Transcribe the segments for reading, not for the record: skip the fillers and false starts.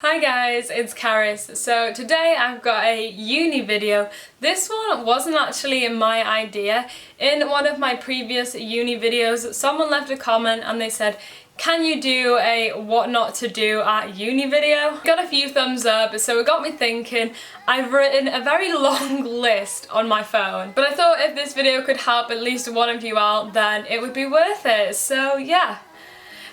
Hi guys, it's Cerys. So today I've got a uni video. This one wasn't actually my idea. In one of my previous uni videos, someone left a comment and they said, can you do a what not to do at uni video? Got a few thumbs up, so it got me thinking. I've written a very long list on my phone, but I thought if this video could help at least one of you out, then it would be worth it. So yeah.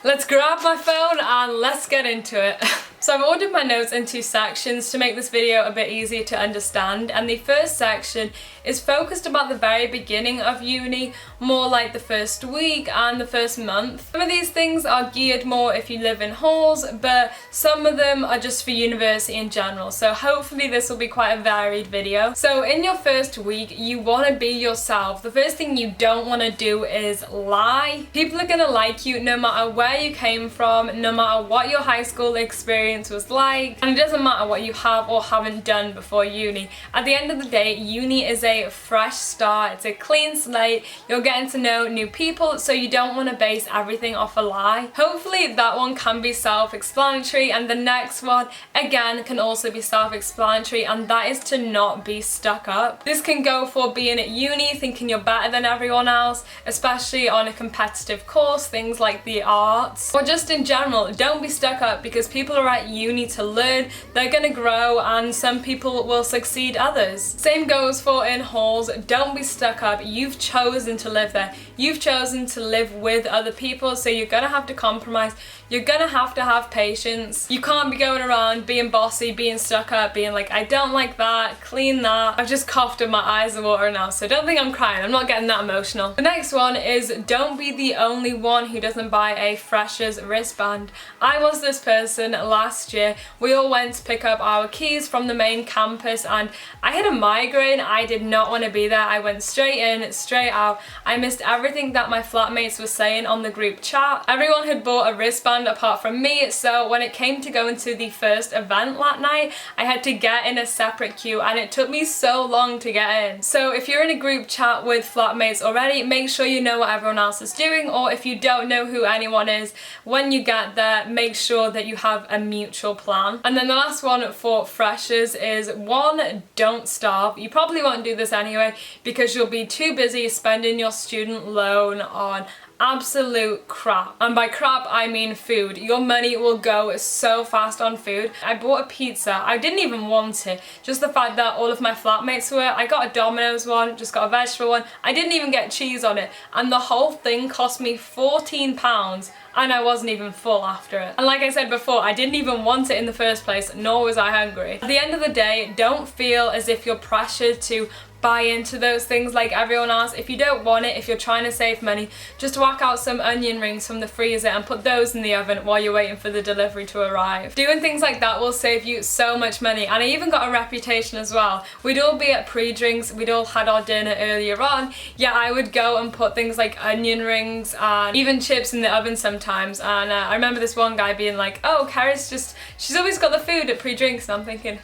Let's grab my phone and let's get into it. So I've ordered my notes in two sections to make this video a bit easier to understand, and the first section is focused about the very beginning of uni, more like the first week and the first month. Some of these things are geared more if you live in halls, but some of them are just for university in general, so hopefully this will be quite a varied video. So in your first week, you want to be yourself. The first thing you don't want to do is lie. People are going to like you no matter where you came from, no matter what your high school experience was like, and it doesn't matter what you have or haven't done before uni. At the end of the day, uni is a fresh start, it's a clean slate, you're getting to know new people, so you don't want to base everything off a lie. Hopefully that one can be self-explanatory, and the next one again can also be self-explanatory, and that is to not be stuck up. This can go for being at uni thinking you're better than everyone else, especially on a competitive course, things like the arts, or just in general. Don't be stuck up because people are at uni to learn, they're gonna grow, and some people will succeed others. Same goes for in halls. Don't be stuck up. You've chosen to live there. You've chosen to live with other people, so you're gonna have to compromise. You're gonna have to have patience. You can't be going around being bossy, being stuck up, being like, I don't like that, clean that. I've just coughed and my eyes are watering now, so don't think I'm crying. I'm not getting that emotional. The next one is don't be the only one who doesn't buy a freshers wristband. I was this person last year. We all went to pick up our keys from the main campus and I had a migraine. I did not want to be there. I went straight in, straight out. I missed everything that my flatmates were saying on the group chat. Everyone had bought a wristband apart from me, so when it came to going to the first event that night, I had to get in a separate queue and it took me so long to get in. So if you're in a group chat with flatmates already, make sure you know what everyone else is doing, or if you don't know who anyone is, when you get there, make sure that you have a mutual plan. And then the last one for freshers is one, don't starve. You probably won't do this anyway because you'll be too busy spending your student loan on absolute crap. And by crap I mean food. Your money will go so fast on food. I bought a pizza. I didn't even want it. Just the fact that all of my flatmates were. I got a Domino's one, just got a vegetable one. I didn't even get cheese on it. And the whole thing cost me £14 and I wasn't even full after it. And like I said before, I didn't even want it in the first place, nor was I hungry. At the end of the day, don't feel as if you're pressured to buy into those things like everyone else. If you don't want it, if you're trying to save money, just whack out some onion rings from the freezer and put those in the oven while you're waiting for the delivery to arrive. Doing things like that will save you so much money, and I even got a reputation as well. We'd all be at pre-drinks, we'd all had our dinner earlier on, yet I would go and put things like onion rings and even chips in the oven sometimes, and I remember this one guy being like, oh, Carrie's she's always got the food at pre-drinks, and I'm thinking,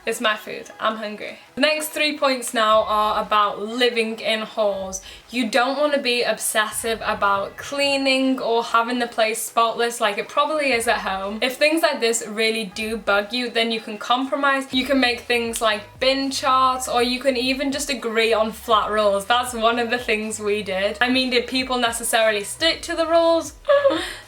it's my food, I'm hungry. The next 3 points now are about living in halls. You don't want to be obsessive about cleaning or having the place spotless like it probably is at home. If things like this really do bug you, then you can compromise. You can make things like bin charts, or you can even just agree on flat rules. That's one of the things we did. I mean, did people necessarily stick to the rules?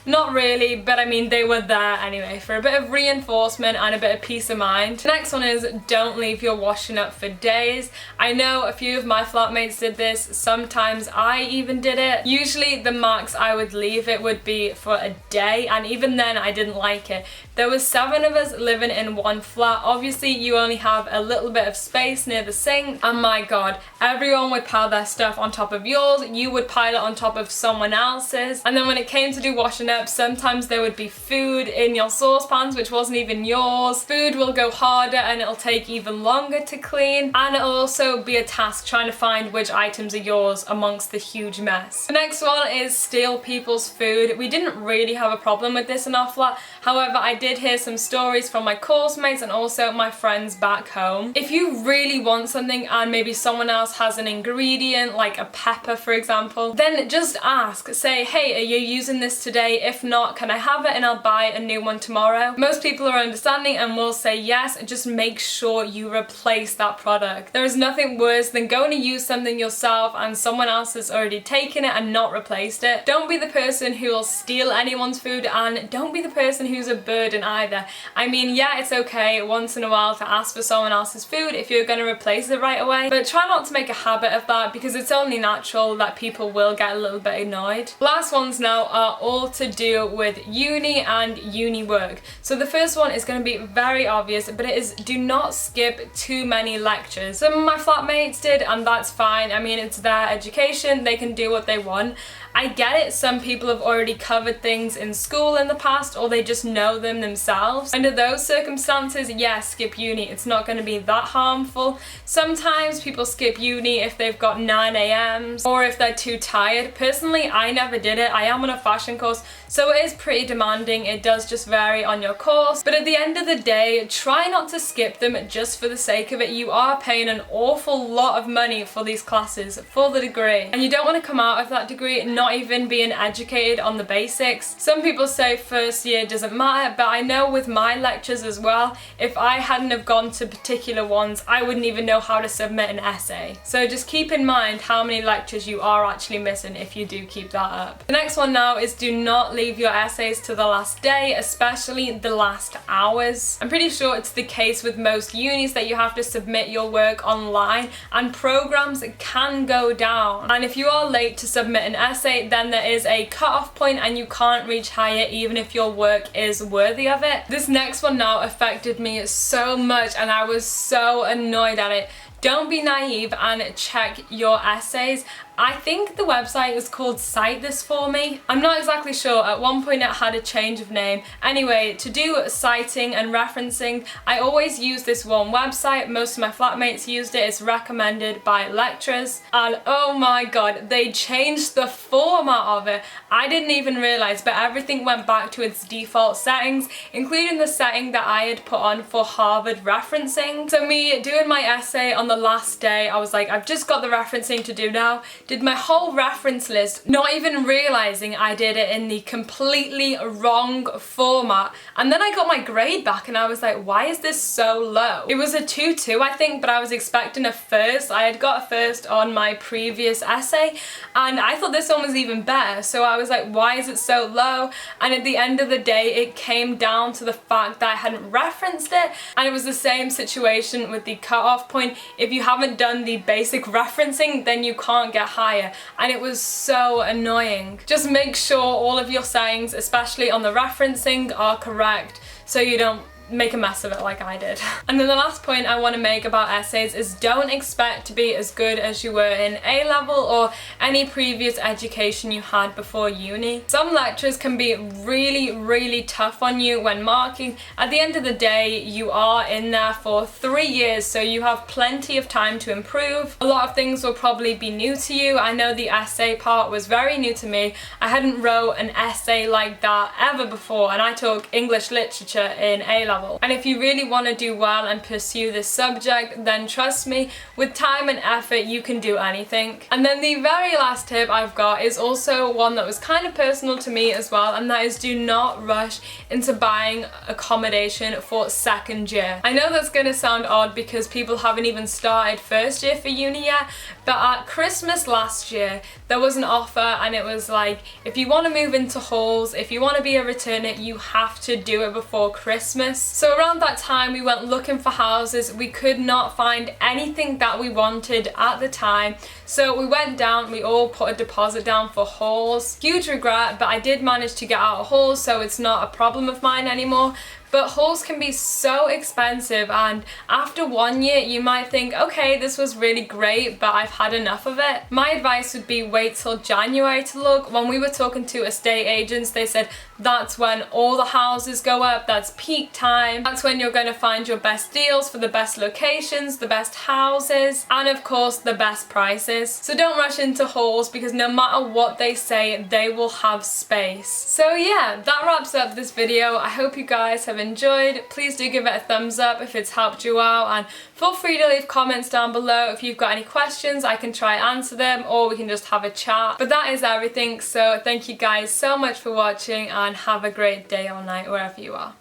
Not really, but I mean, they were there anyway for a bit of reinforcement and a bit of peace of mind. The next one is don't leave your washing up for days. I know a few of my flatmates did this. Sometimes I even did it. Usually the max I would leave it would be for a day, and even then I didn't like it. There was 7 of us living in one flat. Obviously you only have a little bit of space near the sink, and my god, everyone would pile their stuff on top of yours, you would pile it on top of someone else's, and then when it came to do washing up, sometimes there would be food in your saucepans which wasn't even yours. Food will go harder and it'll take even longer to clean, and it'll also be a task trying to find which items are yours amongst the huge mess. The next one is steal people's food. We didn't really have a problem with this in our flat, however I did hear some stories from my course mates and also my friends back home. If you really want something and maybe someone else has an ingredient like a pepper for example, then just ask. Say, hey, are you using this today? If not, can I have it and I'll buy a new one tomorrow? Most people are understanding and will say yes, and just make sure you replace that product. There is nothing worse than going to use something yourself and someone else has already taken it and not replaced it. Don't be the person who will steal anyone's food, and don't be the person who's a burden either. I mean, yeah, it's okay once in a while to ask for someone else's food if you're going to replace it right away, but try not to make a habit of that because it's only natural that people will get a little bit annoyed. Last ones now are all to do with uni and uni work. So the first one is going to be very obvious, but it is do not skip too many lectures. Some of my flatmates did, and that's fine. I mean, it's their education, they can do what they want. I get it, some people have already covered things in school in the past or they just know them themselves. Under those circumstances, yeah, skip uni. It's not going to be that harmful. Sometimes people skip uni if they've got 9 a.m.s or if they're too tired. Personally, I never did it. I am on a fashion course, so it is pretty demanding. It does just vary on your course, but at the end of the day, try not to skip them just for the sake of it. You are paying an awful lot of money for these classes, for the degree, and you don't want to come out of that degree not even being educated on the basics. Some people say first year doesn't matter, but I know with my lectures as well, if I hadn't have gone to particular ones, I wouldn't even know how to submit an essay. So just keep in mind how many lectures you are actually missing if you do keep that up. The next one now is do not leave your essays to the last day, especially the last hours. I'm pretty sure it's the case with most unis that you have to submit your work online and programs can go down. And if you are late to submit an essay, then there is a cut-off point and you can't reach higher even if your work is worthy of it. This next one now affected me so much and I was so annoyed at it. Don't be naive and check your essays. I think the website is called Cite This For Me. I'm not exactly sure. At one point it had a change of name. Anyway, to do citing and referencing, I always use this one website. Most of my flatmates used it. It's recommended by lecturers. And oh my god, they changed the format of it. I didn't even realize, but everything went back to its default settings, including the setting that I had put on for Harvard referencing. So me doing my essay on the last day, I was like, I've just got the referencing to do now. Did my whole reference list, not even realizing I did it in the completely wrong format. And then I got my grade back and I was like, why is this so low? It was a 2-2 I think, but I was expecting a first. I had got a first on my previous essay and I thought this one was even better. So I was like, why is it so low? And at the end of the day, it came down to the fact that I hadn't referenced it. And it was the same situation with the cutoff point. If you haven't done the basic referencing, then you can't get higher, and it was so annoying. Just make sure all of your sayings, especially on the referencing, are correct so you don't make a mess of it like I did. And then the last point I want to make about essays is don't expect to be as good as you were in A-level or any previous education you had before uni. Some lectures can be really tough on you when marking. At the end of the day, you are in there for 3 years, so you have plenty of time to improve. A lot of things will probably be new to you. I know the essay part was very new to me. I hadn't wrote an essay like that ever before, and I took English literature in A-level. And if you really want to do well and pursue this subject, then trust me, with time and effort you can do anything. And then the very last tip I've got is also one that was kind of personal to me as well, and that is do not rush into buying accommodation for second year. I know that's going to sound odd because people haven't even started first year for uni yet, but at Christmas last year there was an offer and it was like, if you want to move into halls, if you want to be a returner, you have to do it before Christmas. So around that time we went looking for houses. We could not find anything that we wanted at the time, so we went down, we all put a deposit down for halls. Huge regret, but I did manage to get out of halls, so it's not a problem of mine anymore. But hauls can be so expensive, and after 1 year you might think, okay, this was really great, but I've had enough of it. My advice would be wait till January to look. When we were talking to estate agents, they said that's when all the houses go up, that's peak time, that's when you're going to find your best deals for the best locations, the best houses, and of course the best prices. So don't rush into hauls, because no matter what they say, they will have space. So yeah, that wraps up this video. I hope you guys have enjoyed. Please do give it a thumbs up if it's helped you out, and feel free to leave comments down below if you've got any questions. I can try answer them, or we can just have a chat. But that is everything, so thank you guys so much for watching, and have a great day or night wherever you are.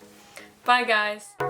Bye guys.